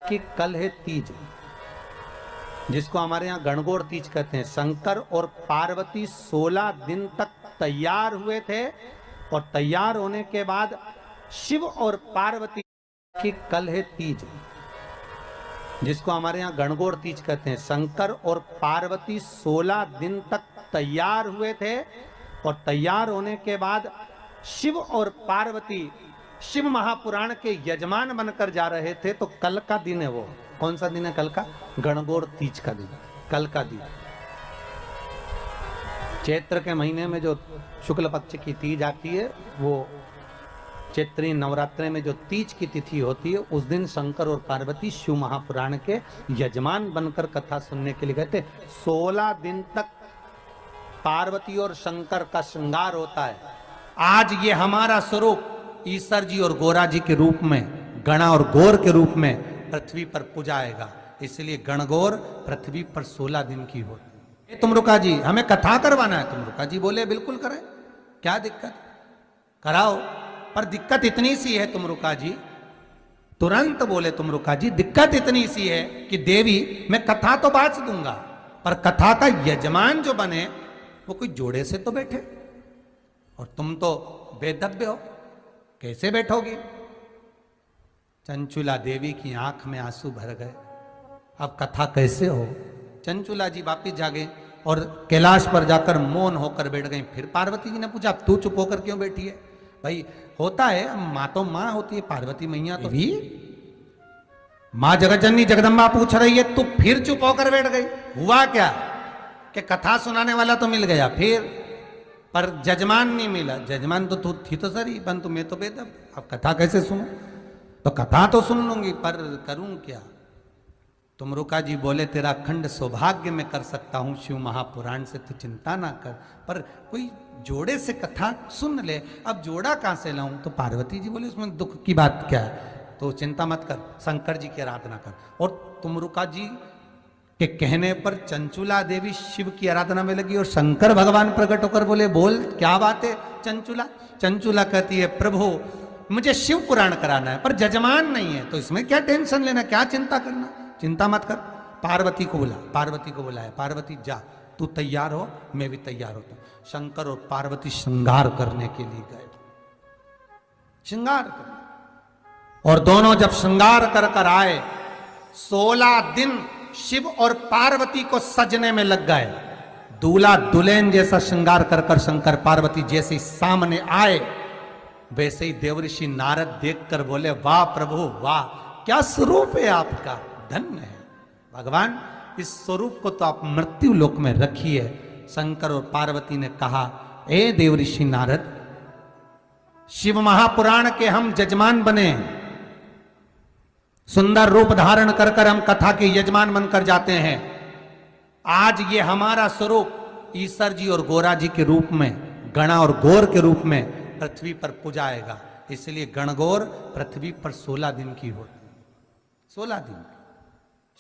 कि कल है तीज, जिसको हमारे यहाँ गणगौर तीज कहते हैं। शंकर और पार्वती 16 दिन तक तैयार हुए थे और तैयार होने के बाद शिव और पार्वती की कल है तीज, जिसको हमारे यहाँ गणगौर तीज कहते हैं। शंकर और पार्वती 16 दिन तक तैयार हुए थे और तैयार होने के बाद शिव और पार्वती शिव महापुराण के यजमान बनकर जा रहे थे। तो कल का दिन है वो। कौन सा दिन है कल का? गणगौर तीज का दिन, कल का दिन। चैत्र के महीने में जो शुक्ल पक्ष की तीज आती है, वो चैत्री नवरात्रे में जो तीज की तिथि होती है, उस दिन शंकर और पार्वती शिव महापुराण के यजमान बनकर कथा सुनने के लिए गए थे। 16 दिन तक पार्वती और शंकर का श्रृंगार होता है। आज ये हमारा स्वरूप ईश्वर जी और गोरा जी के रूप में, गणा और गौर के रूप में पृथ्वी पर पूजाएगा। इसलिए गणगौर पृथ्वी पर 16 दिन की होती है। तुमरुका जी, हमें कथा करवाना है। तुमरुका जी बोले बिल्कुल करें, क्या दिक्कत, कराओ। पर दिक्कत इतनी सी है तुमरुका जी, तुरंत बोले तुमरुका जी, दिक्कत इतनी सी है कि देवी मैं कथा तो बांट दूंगा, पर कथा का यजमान जो बने वो कोई जोड़े से तो बैठे, और तुम तो बेदब्य हो, कैसे बैठोगी? चंचुला देवी की आंख में आंसू भर गए। अब कथा कैसे हो? चंचुला जी वापिस जागे और कैलाश पर जाकर मौन होकर बैठ गई। फिर पार्वती जी ने पूछा, अब तू चुप होकर क्यों बैठी है? भाई होता है, माँ तो माँ होती है, पार्वती मैया तो भी माँ जगतजननी जगदम्बा पूछ रही है, तू फिर चुप होकर बैठ गई। हुआ क्या कि कथा सुनाने वाला तो मिल गया, फिर पर जजमान नहीं मिला। जजमान तो तू थी तो सही, परंतु मैं तो बेदब, अब कथा कैसे सुनूं? तो कथा तो सुन लूंगी, पर करूं क्या? तुमरुका जी बोले, तेरा अखंड सौभाग्य मैं कर सकता हूं शिव महापुराण से, तू चिंता ना कर, पर कोई जोड़े से कथा सुन ले। अब जोड़ा कहां से लाऊं? तो पार्वती जी बोले, उसमें दुख की बात क्या है? तो चिंता मत कर, शंकर जी की आराधना कर। और तुमरुका जी के कहने पर चंचुला देवी शिव की आराधना में लगी और शंकर भगवान प्रकट होकर बोले, बोल क्या बात है चंचुला? चंचुला कहती है, प्रभु मुझे शिव पुराण कराना है, पर जजमान नहीं है, तो इसमें क्या टेंशन लेना, क्या चिंता करना? चिंता मत कर। पार्वती को बुला, पार्वती को बुलाया। पार्वती जा, तू तैयार हो, मैं भी तैयार होता हूं। शंकर और पार्वती श्रृंगार करने के लिए गए, श्रृंगार कर, और दोनों जब श्रृंगार कर कर आए, 16 दिन शिव और पार्वती को सजने में लग गए। दूल्हा दुल्हन जैसा श्रृंगार कर कर शंकर पार्वती जैसे ही सामने आए, वैसे ही देवऋषि नारद देखकर बोले, वाह प्रभु वाह, क्या स्वरूप है आपका, धन्य है भगवान, इस स्वरूप को तो आप मृत्यु लोक में रखिए। शंकर और पार्वती ने कहा, ए देवऋषि नारद, शिव महापुराण के हम जजमान बने, सुंदर रूप धारण कर कर हम कथा के यजमान बनकर जाते हैं। आज ये हमारा स्वरूप ईश्वर जी और गोरा जी के रूप में, गणा और गौर के रूप में पृथ्वी पर पूजाएगा। इसलिए गणगौर पृथ्वी पर 16 दिन की होती है, 16 दिन।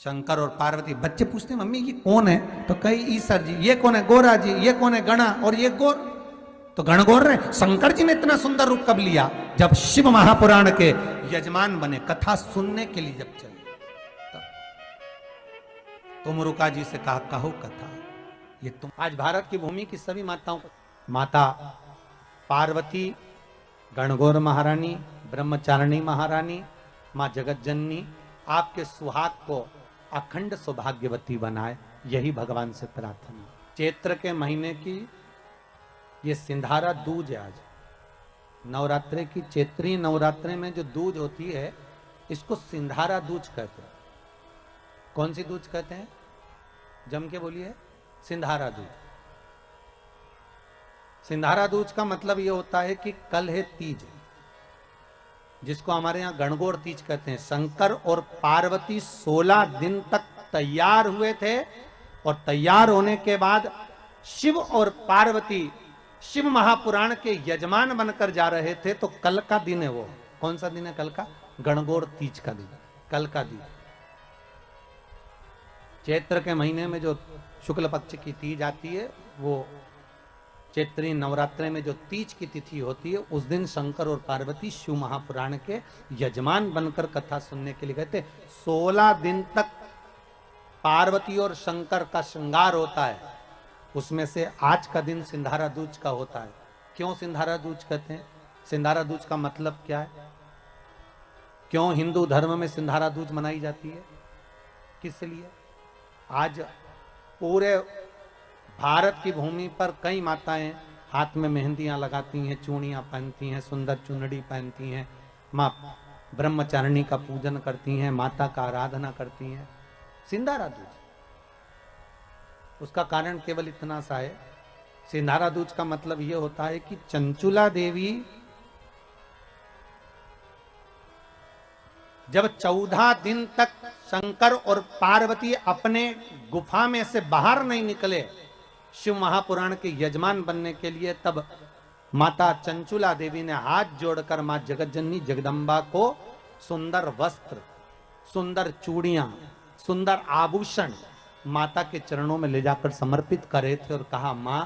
शंकर और पार्वती, बच्चे पूछते हैं, मम्मी ये कौन है? तो कई ईश्वर जी, ये कौन है? गोरा जी, ये कौन है? गणा, और ये गौर, तो गणगौर रहे। शंकर जी ने इतना सुंदर रूप कब लिया? जब शिव महापुराण के यजमान बने, कथा सुनने के लिए जब चले। तुमरुका जी से कहा, कहो कथा। ये तुम आज भारत की भूमि की सभी माताओं को, माता पार्वती, गणगौर महारानी, ब्रह्मचारिणी महारानी, माँ जगतजननी आपके सुहाग को अखंड सौभाग्यवती बनाए, यही भगवान से प्रार्थना। चैत्र के महीने की ये सिंधारा दूज है। आज नवरात्रे की, चैत्री नवरात्रे में जो दूज होती है, इसको सिंधारा दूज कहते हैं। कौन सी दूज कहते हैं? जम के बोलिए, सिंधारा दूज। सिंधारा दूज का मतलब ये होता है कि कल है तीज, जिसको हमारे यहाँ गणगौर तीज कहते हैं। शंकर और पार्वती 16 दिन तक तैयार हुए थे और तैयार होने के बाद शिव और पार्वती शिव महापुराण के यजमान बनकर जा रहे थे। तो कल का दिन है वो। कौन सा दिन है कल का? गणगौर तीज का दिन, कल का दिन। चैत्र के महीने में जो शुक्ल पक्ष की तीज आती है, वो चैत्री नवरात्रि में जो तीज की तिथि होती है, उस दिन शंकर और पार्वती शिव महापुराण के यजमान बनकर कथा सुनने के लिए गए थे। 16 दिन तक पार्वती और शंकर का श्रृंगार होता है। उसमें से आज का दिन सिंधारा दूज का होता है। क्यों सिंधारा दूज कहते हैं? सिंधारा दूज का मतलब क्या है? क्यों हिंदू धर्म में सिंधारा दूज मनाई जाती है? किस लिए? आज पूरे भारत की भूमि पर कई माताएं हाथ में मेहंदियां लगाती हैं, चूड़ियां पहनती हैं, सुंदर चुनरी पहनती हैं, माँ ब्रह्मचारिणी का पूजन करती हैं, माता का आराधना करती हैं। सिंधारा दूज, उसका कारण केवल इतना सा है, सिंधारा दूज का मतलब यह होता है कि चंचुला देवी जब 14 दिन तक शंकर और पार्वती अपने गुफा में से बाहर नहीं निकले शिव महापुराण के यजमान बनने के लिए, तब माता चंचुला देवी ने हाथ जोड़कर मां जगतजननी जगदम्बा को सुंदर वस्त्र, सुंदर चूड़ियां, सुंदर आभूषण माता के चरणों में ले जाकर समर्पित करे थे और कहा, मां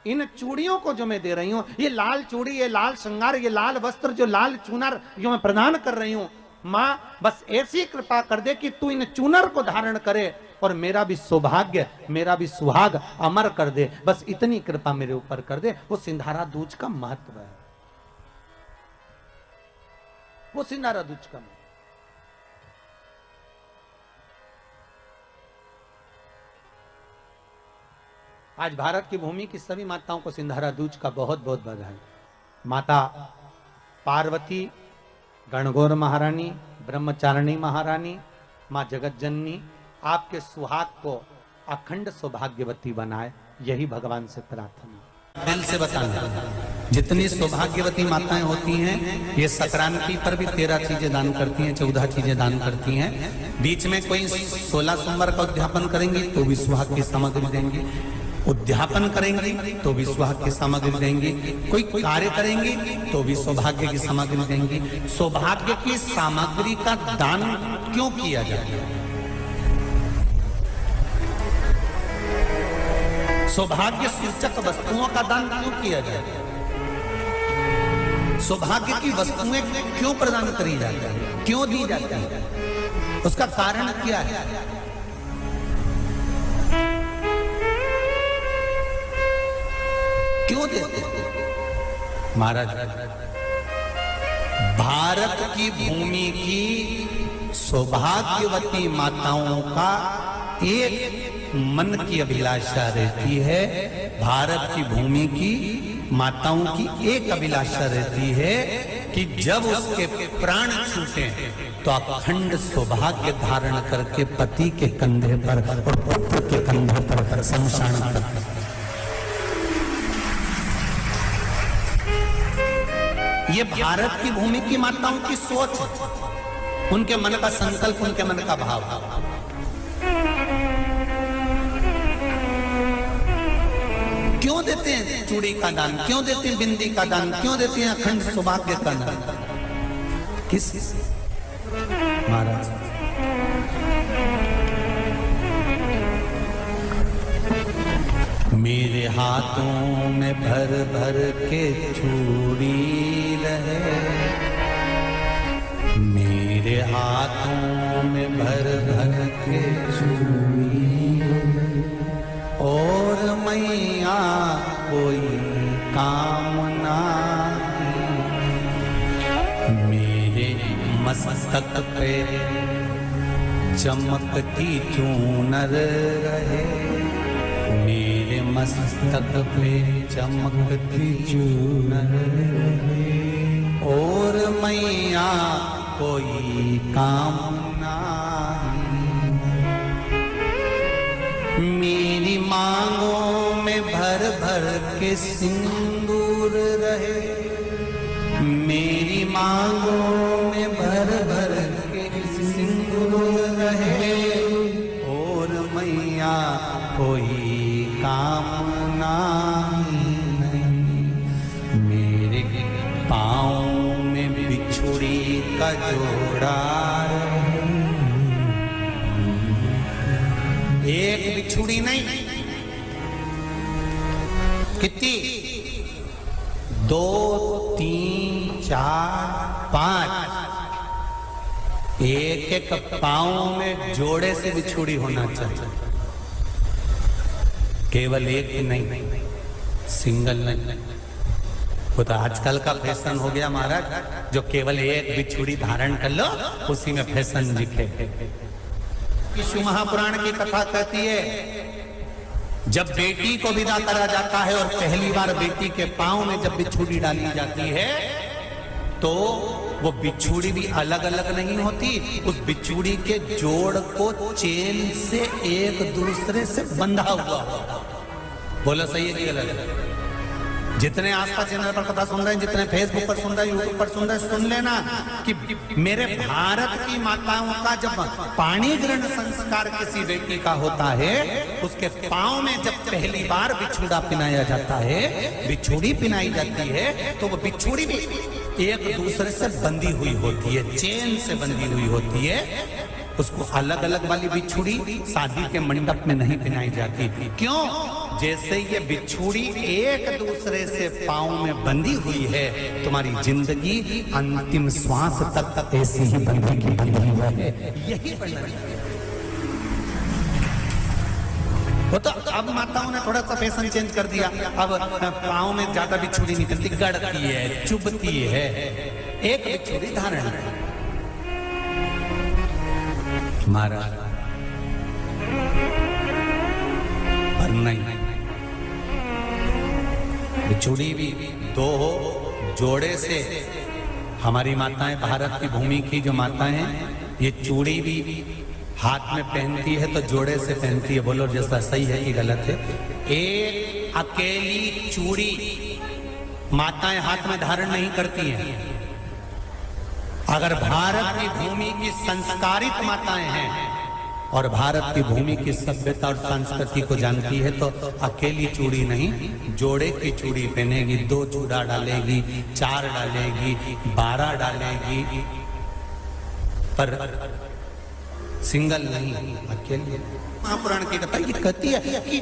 इन चूड़ियों को जो मैं दे रही हूं, ये लाल चूड़ी, ये लाल श्रृंगार, ये लाल वस्त्र, जो लाल चूनर जो मैं प्रदान कर रही हूं, मां बस ऐसी कृपा कर दे कि तू इन चूनर को धारण करे और मेरा भी सौभाग्य, मेरा भी सुहाग अमर कर दे। बस इतनी कृपा मेरे ऊपर कर दे। वो सिंधारा दूज का महत्व है, वो सिंधारा दूज का महत्व। आज भारत की भूमि की सभी माताओं को सिंधारा दूज का बहुत बहुत बधाई। माता पार्वती, गणगौर महारानी, ब्रह्मचारिणी महारानी, मां जगतजननी आपके सुहाग को अखंड सौभाग्यवती बनाए, यही भगवान से प्रार्थना। दिल से बताना, जितनी सौभाग्यवती माताएं होती हैं, ये संक्रांति पर भी 13 चीजें दान करती हैं, 14 चीजें दान करती हैं। बीच में कोई 16 सोमवार का उद्यापन करेंगी तो भी सुहाग की सामग्री देंगी, उद्यापन करेंगी तो भी सुहाग की सामग्री देंगी, कोई कार्य करेंगी तो भी सौभाग्य की सामग्री देंगी। सौभाग्य की सामग्री का दान क्यों किया जाता है? सौभाग्य सूचक वस्तुओं का दान क्यों किया जाए? सौभाग्य की वस्तुएं क्यों प्रदान करी जाती है, क्यों दी जाती है? उसका कारण क्या है? क्यों देते हैं? महाराज, भारत की भूमि की सौभाग्यवती माताओं का एक मन की अभिलाषा रहती है, भारत की भूमि की माताओं की एक अभिलाषा रहती है कि जब उसके प्राण छूटे तो अखंड सौभाग्य धारण करके पति के कंधे पर और पुत्र के कंधे पर शमशान पर। ये भारत की भूमि की माताओं की सोच है, उनके मन का संकल्प, उनके मन का भाव। क्यों देते हैं चूड़ी का दान, क्यों देते हैं बिंदी का दान, क्यों देते हैं अखंड सौभाग्य का दान? किस महाराज? मेरे हाथों में भर भर के चूड़ी रहे, मेरे हाथों में भर भर के चूड़ी, और मैया कोई काम नहीं, मेरे मस्तक पे चमकती चूनर रहे, मेरे मस्तक पे चमकती चूनर रहे, और मैया कोई काम नहीं, मेरी मांगों में भर भर के सिंदूर रहे, मेरी मांगों में भर भर के सिंदूर रहे, और मैया कोई कामना नहीं, मेरे पाँव में बिछुड़ी का जोड़ा, एक बिछुड़ी नहीं, कितनी? 2 3 4 5, एक एक पांव में जोड़े से बिछुड़ी होना चाहिए, केवल एक नहीं, सिंगल नहीं। वो तो आजकल का फैशन हो गया महाराज, जो केवल एक बिछुड़ी धारण कर लो उसी में फैशन दिखे। शिव महापुराण की कथा कहती है, जब बेटी को विदा करा जाता है और पहली बार बेटी के पांव में जब बिछुड़ी डाली जाती है, तो वो बिछुड़ी भी अलग अलग नहीं होती, उस बिछुड़ी के जोड़ को चेन से एक दूसरे से बंधा हुआ होता। बोलो सही है कि गलत? जितने आस्था चैनल पर कथा सुन रहे हैं, जितने फेसबुक पर सुन रहे हैं, यूट्यूब पर सुन रहे हैं, सुन लेना कि मेरे भारत की माताओं का जब पाणी ग्रहण संस्कार किसी बेटी का होता है, उसके पांव में जब पहली बार बिछुड़ा पिनाया जाता है, बिछुड़ी पिनाई जाती है, तो वो बिछुड़ी भी एक दूसरे से बंधी हुई होती है, चेन से बंधी हुई होती है। उसको अलग अलग वाली बिछुड़ी शादी के मंडप में नहीं पिनाई जाती। क्यों? जैसे ये बिछुड़ी एक दूसरे से पांव में बंधी हुई है, तुम्हारी जिंदगी अंतिम श्वास तक ऐसी ही बंधी हुई है। यही वो तो अब माताओं ने थोड़ा सा फैशन चेंज कर दिया, अब पांव में ज्यादा बिछुड़ी नहीं करती, गड़ती है, चुभती है, एक बिछुड़ी धारण है। महाराज पर नहीं, बिछुड़ी भी 2 हो, जोड़े से। हमारी माताएं, भारत की भूमि की जो माताएं हैं, ये चूड़ी भी हाथ में पहनती है तो जोड़े से पहनती है। बोलो जैसा सही है कि गलत है? एक अकेली चूड़ी माताएं हाथ में धारण नहीं करती हैं। अगर भारत की भूमि की संस्कारित माताएं हैं और भारत की भूमि की सभ्यता और संस्कृति को जानती है, तो अकेली चूड़ी नहीं, जोड़े की चूड़ी पहनेगी, 2 चूड़ा डालेगी, 4 डालेगी, 12 डालेगी, पर सिंगल नहीं, अकेले। महापुराण की कथा ये कहती है कि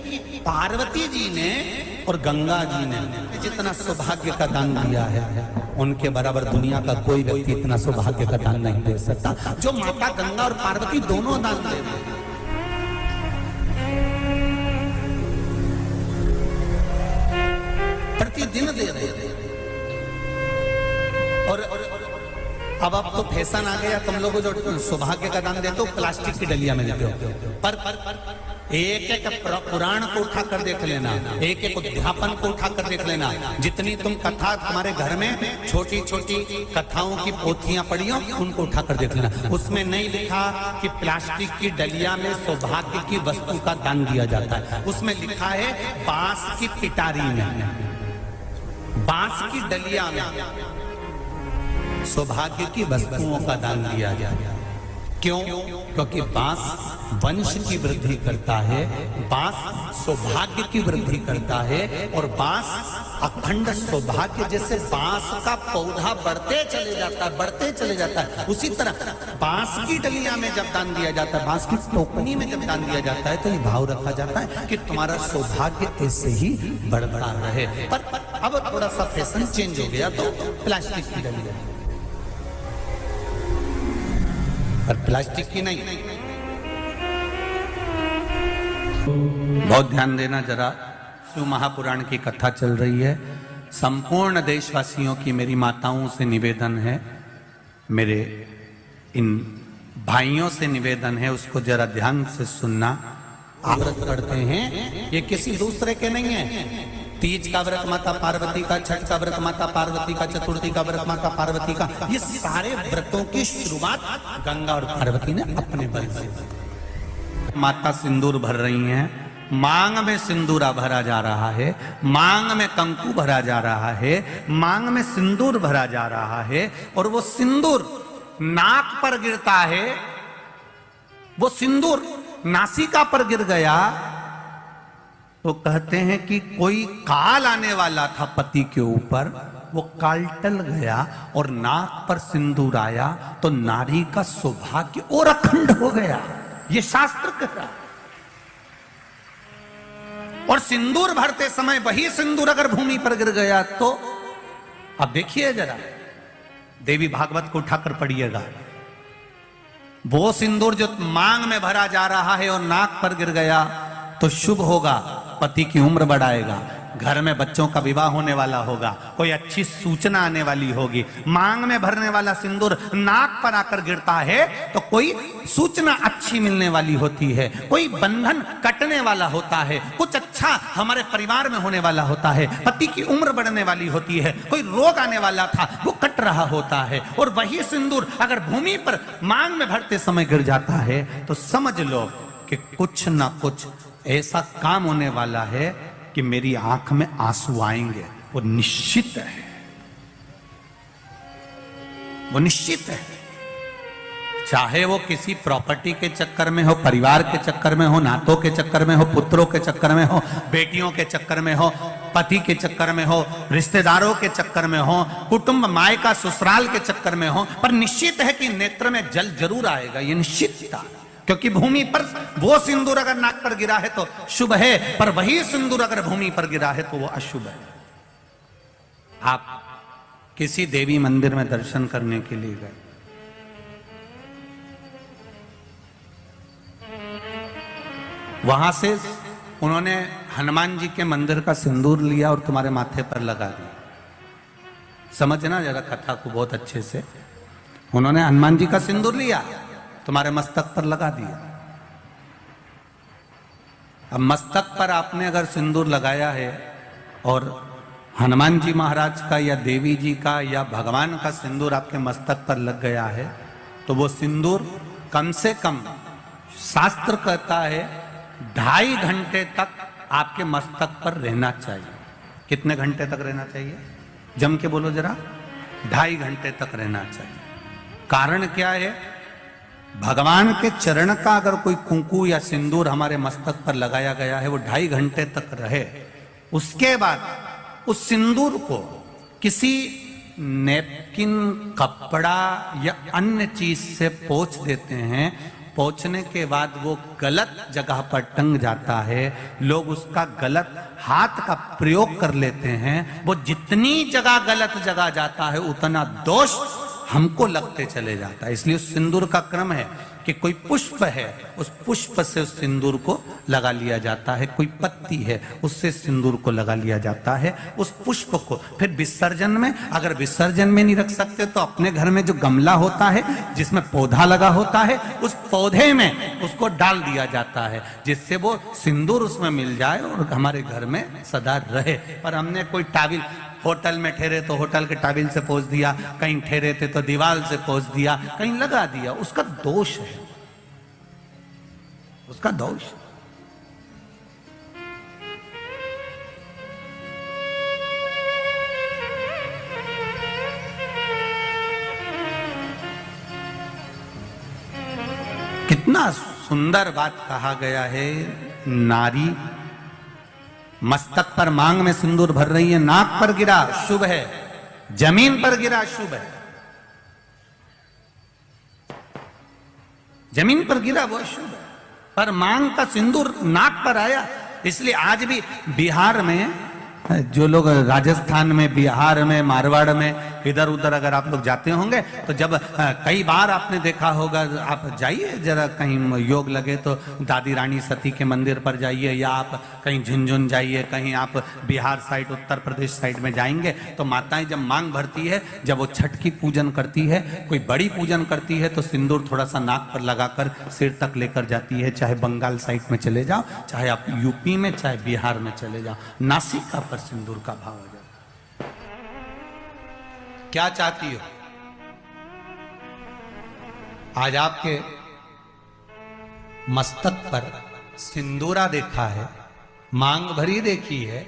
पार्वती जी ने और गंगा जी ने जितना सौभाग्य का दान दिया है, उनके बराबर दुनिया का कोई व्यक्ति इतना सौभाग्य का दान नहीं दे सकता, जो माता गंगा और पार्वती दोनों दान दे रहे हैं। प्रतिदिन दे रहे हैं। और अब तो फैशन आ गया, तुम लोग जो सौभाग्य का दान देते हो प्लास्टिक की डलिया में देते हो, पर एक एक पुराण को उठा कर देख लेना, एक एक उद्यापन को उठा कर देख लेना, जितनी तुम कथा तुम्हारे घर में छोटी छोटी कथाओं की पोथियां पड़ी हो, उनको उठा कर देख लेना। उसमें नहीं लिखा कि प्लास्टिक की डलिया में सौभाग्य की वस्तु का दान दिया जाता है, उसमें लिखा है बांस की पिटारी में, बांस की डलिया में सौभाग्य की वस्तुओं का दान दिया जाए। क्यों? क्योंकि बांस वंश की वृद्धि करता है, बांस सौभाग्य की वृद्धि करता है, और बांस अखंड सौभाग्य, जैसे बांस का पौधा बढ़ते चले जाता है, बढ़ते चले जाता है, उसी तरह बांस की डलिया में जब दान दिया जाता है, बांस की टोकनी में जब दान दिया जाता है, तो ये भाव रखा जाता है कि तुम्हारा सौभाग्य ऐसे ही बढ़ता रहे। पर अब थोड़ा सा फैशन चेंज हो गया, तो प्लास्टिक की डलिया, पर प्लास्टिक की नहीं। बहुत ध्यान देना जरा, शिव महापुराण की कथा चल रही है। संपूर्ण देशवासियों की मेरी माताओं से निवेदन है, मेरे इन भाइयों से निवेदन है, उसको जरा ध्यान से सुनना। आप व्रत करते हैं, ये किसी दूसरे के नहीं है। तीज का व्रत माता पार्वती का, छठ का व्रत माता पार्वती का, चतुर्थी का व्रत माता पार्वती का, ये सारे व्रतों की शुरुआत गंगा और पार्वती ने अपने बल से। माता सिंदूर भर रही हैं, मांग में सिंदूरा भरा जा रहा है, मांग में कंकु भरा जा रहा है, मांग में सिंदूर भरा जा रहा है, और वो सिंदूर नाक पर गिरता है, वो सिंदूर नासिका पर गिर गया तो कहते हैं कि कोई काल आने वाला था पति के ऊपर, वो काल टल गया और नाक पर सिंदूर आया तो नारी का सौभाग्य और अखंड हो गया। ये शास्त्र कह रहा। और सिंदूर भरते समय वही सिंदूर अगर भूमि पर गिर गया तो अब देखिए जरा, देवी भागवत को उठाकर पढ़िएगा, वो सिंदूर जो मांग में भरा जा रहा है और नाक पर गिर गया तो शुभ होगा, पति की उम्र बढ़ाएगा, घर में बच्चों का विवाह होने वाला होगा, कोई अच्छी सूचना आने वाली होगी। मांग में भरने वाला सिंदूर नाक पर आकर गिरता है तो कोई सूचना अच्छी मिलने वाली होती है, कोई बंधन कटने वाला होता है, कुछ अच्छा हमारे परिवार में होने वाला होता है, पति की उम्र बढ़ने वाली होती है, कोई रोग आने वाला था वो कट रहा होता है। और वही सिंदूर अगर भूमि पर मांग में भरते समय गिर जाता है तो समझ लो कि कुछ ना कुछ ऐसा काम होने वाला है कि मेरी आंख में आंसू आएंगे, वो निश्चित है, वो निश्चित है। चाहे वो किसी प्रॉपर्टी के चक्कर में हो, परिवार के चक्कर में हो, नातों के चक्कर में हो, पुत्रों के चक्कर में हो, बेटियों के चक्कर में हो, पति के चक्कर में हो, रिश्तेदारों के चक्कर में हो, कुटुंब मायका ससुराल के चक्कर में हो, पर निश्चित है कि नेत्र में जल जरूर आएगा, ये निश्चित था। क्योंकि भूमि पर वो सिंदूर अगर नाक पर गिरा है तो शुभ है, पर वही सिंदूर अगर भूमि पर गिरा है तो वो अशुभ है। आप किसी देवी मंदिर में दर्शन करने के लिए गए, वहां से उन्होंने हनुमान जी के मंदिर का सिंदूर लिया और तुम्हारे माथे पर लगा दिया। समझना जरा कथा को बहुत अच्छे से, उन्होंने हनुमान जी का सिंदूर लिया, तुम्हारे मस्तक पर लगा दिया। अब मस्तक पर आपने अगर सिंदूर लगाया है और हनुमान जी महाराज का या देवी जी का या भगवान का सिंदूर आपके मस्तक पर लग गया है तो वो सिंदूर कम से कम शास्त्र कहता है 2.5 घंटे तक आपके मस्तक पर रहना चाहिए। कितने घंटे तक रहना चाहिए? जम के बोलो जरा। 2.5 घंटे तक रहना चाहिए। कारण क्या है? भगवान के चरण का अगर कोई कुंकू या सिंदूर हमारे मस्तक पर लगाया गया है, वो 2.5 घंटे तक रहे, उसके बाद उस सिंदूर को किसी नैपकिन, कपड़ा या अन्य चीज से पोंछ देते हैं। पोंछने के बाद वो गलत जगह पर टंग जाता है, लोग उसका गलत हाथ का प्रयोग कर लेते हैं। वो जितनी जगह गलत जगह जाता है उतना दोष हमको लगते चले जाता है। इसलिए उस सिंदूर का क्रम है कि कोई पुष्प है, उस पुष्प से उस सिंदूर को लगा लिया जाता है, कोई पत्ती है उससे सिंदूर को लगा लिया जाता है, उस पुष्प को फिर विसर्जन में, अगर विसर्जन में नहीं रख सकते तो अपने घर में जो गमला होता है जिसमें पौधा लगा होता है, उस पौधे में उसको डाल दिया जाता है, जिससे वो सिंदूर उसमें मिल जाए और हमारे घर में सदा रहे। पर हमने कोई टाविल, होटल में ठहरे तो होटल के टाविल से पोंछ दिया, कहीं ठहरे थे तो दीवार से पोंछ दिया, कहीं लगा दिया, उसका दोष है, उसका दोष। कितना सुंदर बात कहा गया है। नारी मस्तक पर मांग में सिंदूर भर रही है, नाक पर गिरा शुभ है, जमीन पर गिरा शुभ है, जमीन पर गिरा वो शुभ है, पर मांग का सिंदूर नाक पर आया। इसलिए आज भी बिहार में, जो लोग राजस्थान में, बिहार में, मारवाड़ में इधर उधर अगर आप लोग जाते होंगे तो जब कई बार आपने देखा होगा, आप जाइए जरा कहीं योग लगे तो दादी रानी सती के मंदिर पर जाइए, या आप कहीं झुंझुन जाइए, कहीं आप बिहार साइड, उत्तर प्रदेश साइड में जाएंगे तो माताएं जब मांग भरती है, जब वो छठ की पूजन करती है, कोई बड़ी पूजन करती है तो सिंदूर थोड़ा सा नाक पर लगाकर सिर तक लेकर जाती है। चाहे बंगाल साइड में चले जाओ, चाहे आप यूपी में, चाहे बिहार में चले जाओ, नासिका पर सिंदूर का भाव हो जाता। क्या चाहती हो? आज आपके मस्तक पर सिंदूरा देखा है, मांग भरी देखी है।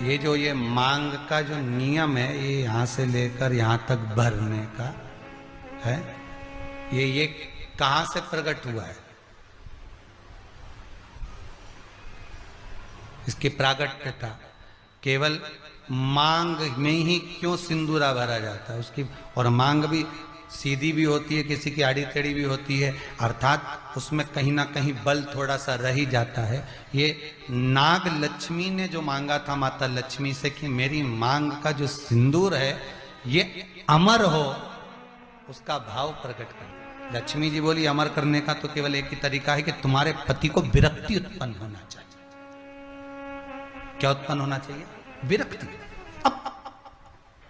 ये मांग का जो नियम है, ये यहां से लेकर यहां तक भरने का है, ये कहां से प्रकट हुआ है? इसकी प्रागट्यता केवल मांग में ही क्यों सिंदूरा भरा जाता है उसकी, और मांग भी सीधी भी होती है, किसी की आड़ी टेढ़ी भी होती है, अर्थात उसमें कहीं ना कहीं बल थोड़ा सा रह ही जाता है। ये नाग लक्ष्मी ने जो मांगा था माता लक्ष्मी से कि मेरी मांग का जो सिंदूर है ये अमर हो, उसका भाव प्रकट कर। लक्ष्मी जी बोली अमर करने का तो केवल एक ही तरीका है कि तुम्हारे पति को विरक्ति उत्पन्न होना चाहिए। क्या उत्पन्न होना चाहिए? विरक्ति। अब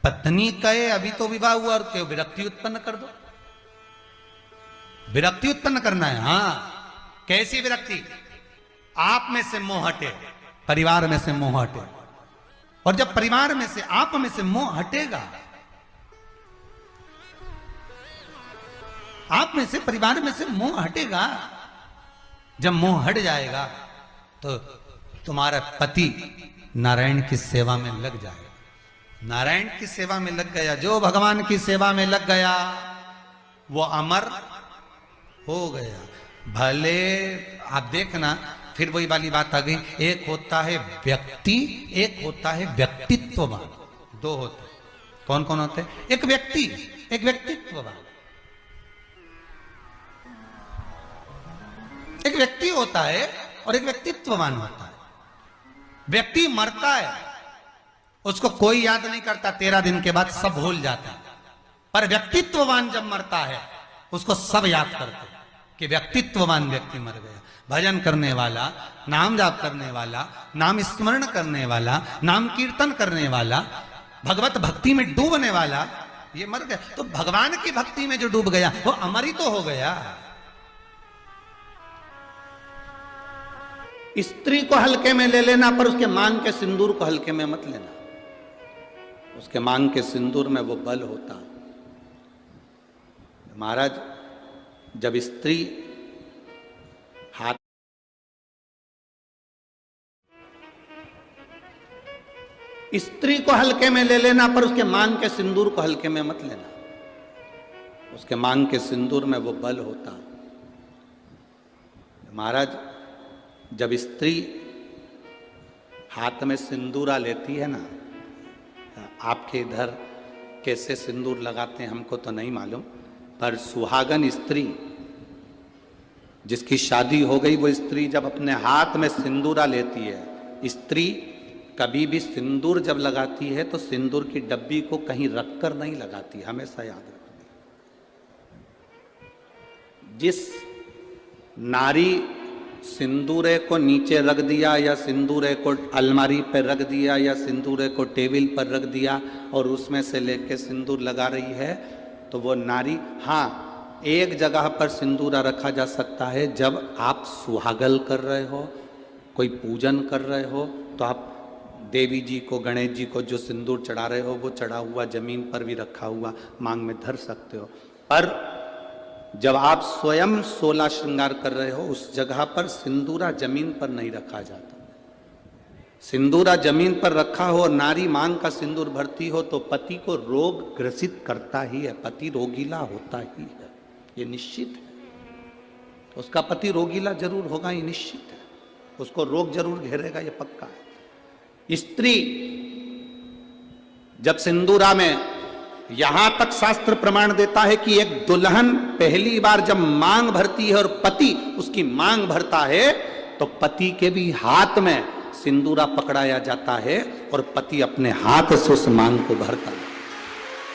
पत्नी कहे अभी तो विवाह हुआ और क्यों विरक्ति उत्पन्न कर दो। विरक्ति उत्पन्न करना है। हां, कैसी विरक्ति? आप में से मोह हटे, परिवार में से मोह हटे। और जब परिवार में से, आप में से मोह हटेगा, आप में से, परिवार में से मोह हटेगा, जब मोह हट जाएगा तो तुम्हारा पति नारायण की सेवा में लग जाएगा। नारायण की सेवा में लग गया, जो भगवान की सेवा में लग गया वो अमर हो गया। भले आप देखना, फिर वही वाली बात आ गई, एक होता है व्यक्ति, एक होता है व्यक्तित्ववान। दो होते हैं। कौन कौन होते हैं? एक व्यक्ति, एक व्यक्तित्ववान। एक व्यक्ति होता है और एक व्यक्तित्ववान होता है। व्यक्ति मरता है, उसको कोई याद नहीं करता, 13 दिन के बाद सब भूल जाता है। पर व्यक्तित्ववान जब मरता है उसको सब याद करते हैं कि व्यक्तित्ववान व्यक्ति मर गया। भजन करने वाला, नाम जाप करने वाला, नाम स्मरण करने वाला, नाम कीर्तन करने वाला, भगवत भक्ति में डूबने वाला, ये मर गया। तो भगवान की भक्ति में जो डूब गया वो अमर ही तो हो गया। स्त्री को हल्के में ले लेना, पर उसके मांग के सिंदूर को हल्के में मत लेना। उसके मांग के सिंदूर में वो बल होता। महाराज, जब स्त्री हाथ, स्त्री को हल्के में ले लेना, पर उसके मांग के सिंदूर को हल्के में मत लेना। उसके मांग के सिंदूर में वो बल होता। महाराज, जब स्त्री हाथ में सिंदूरा लेती है ना, आपके इधर कैसे सिंदूर लगाते हैं हमको तो नहीं मालूम, पर सुहागन स्त्री जिसकी शादी हो गई, वो स्त्री जब अपने हाथ में सिंदूरा लेती है, स्त्री कभी भी सिंदूर जब लगाती है तो सिंदूर की डब्बी को कहीं रखकर नहीं लगाती, हमेशा याद रखना। जिस नारी सिंदूरे को नीचे रख दिया, या सिंदूरे को अलमारी पर रख दिया, या सिंदूरे को टेबल पर रख दिया और उसमें से लेके सिंदूर लगा रही है, तो वो नारी, हाँ, एक जगह पर सिंदूरा रखा जा सकता है, जब आप सुहागल कर रहे हो, कोई पूजन कर रहे हो, तो आप देवी जी को, गणेश जी को जो सिंदूर चढ़ा रहे हो वो चढ़ा हुआ जमीन पर भी रखा हुआ मांग में धर सकते हो। पर जब आप स्वयं 16 श्रृंगार कर रहे हो, उस जगह पर सिंदूरा जमीन पर नहीं रखा जाता। सिंदूरा जमीन पर रखा हो, नारी मांग का सिंदूर भरती हो, तो पति को रोग ग्रसित करता ही है, पति रोगीला होता ही है, ये निश्चित है। उसका पति रोगीला जरूर होगा, ये निश्चित है। उसको रोग जरूर घेरेगा, ये पक्का है। स्त्री जब सिंदूरा में, यहां तक शास्त्र प्रमाण देता है कि एक दुल्हन पहली बार जब मांग भरती है और पति उसकी मांग भरता है, तो पति के भी हाथ में सिंदूरा पकड़ाया जाता है और पति अपने हाथ से उस मांग को भरता है।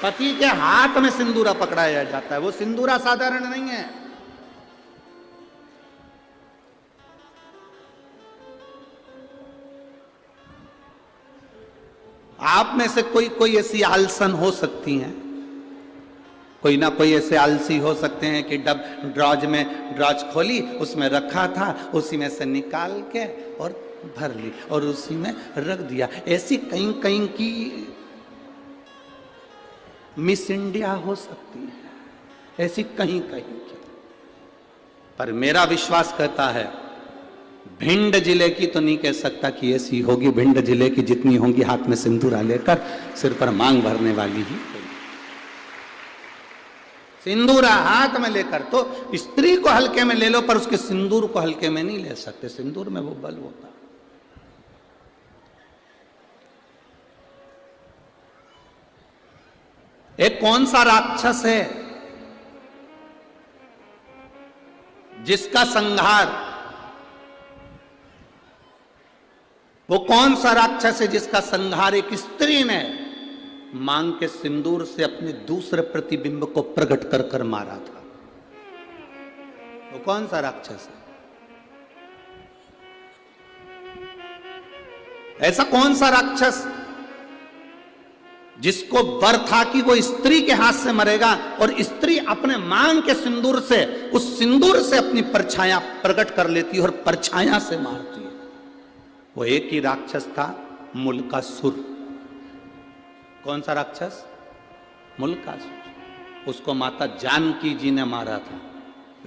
पति के हाथ में सिंदूरा पकड़ाया जाता है। वो सिंदूरा साधारण नहीं है। आप में से कोई कोई ऐसी आलसन हो सकती हैं, कोई ना कोई ऐसे आलसी हो सकते हैं कि ड्रॉज खोली, उसमें रखा था, उसी में से निकाल के और भर ली और उसी में रख दिया। ऐसी कहीं कहीं की मिस इंडिया हो सकती है, ऐसी कहीं कहीं की। पर मेरा विश्वास कहता है, भिंड जिले की तो नहीं कह सकता कि ऐसी होगी। भिंड जिले की जितनी होंगी हाथ में सिंदूरा लेकर सिर पर मांग भरने वाली ही होगी। सिंदूरा हाथ में लेकर, तो स्त्री को हल्के में ले लो, पर उसके सिंदूर को हल्के में नहीं ले सकते। सिंदूर में वो बल होता। एक कौन सा राक्षस है जिसका संहार, वो कौन सा राक्षस है जिसका संहार एक स्त्री ने मांग के सिंदूर से अपने दूसरे प्रतिबिंब को प्रकट कर कर मारा था? वो कौन सा राक्षस है? ऐसा कौन सा राक्षस जिसको वर था कि वो स्त्री के हाथ से मरेगा और स्त्री अपने मांग के सिंदूर से, उस सिंदूर से अपनी परछाया प्रकट कर लेती है और परछाया से मारती है? वो एक ही राक्षस था, मुल्कासुर। कौन सा राक्षस? मुल्कासुर। उसको माता जानकी जी ने मारा था,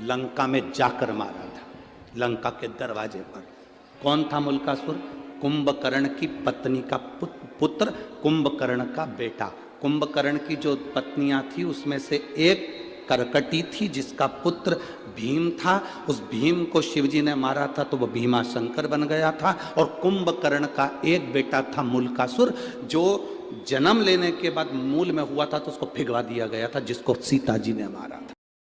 लंका में जाकर मारा था, लंका के दरवाजे पर। कौन था मुल्कासुर? कुंभकर्ण की पत्नी का पुत्र, कुंभकर्ण का बेटा। कुंभकर्ण की जो पत्नियां थी उसमें से एक करकटी थी जिसका पुत्र भीम था। उस भीम को शिवजी ने मारा था तो वह भीमा शंकर बन गया था। और कुंभकर्ण का एक बेटा था मुल्कासुर, जो जन्म लेने के बाद मूल में हुआ था तो उसको भिगवा दिया गया था, जिसको सीता जी ने मारा था।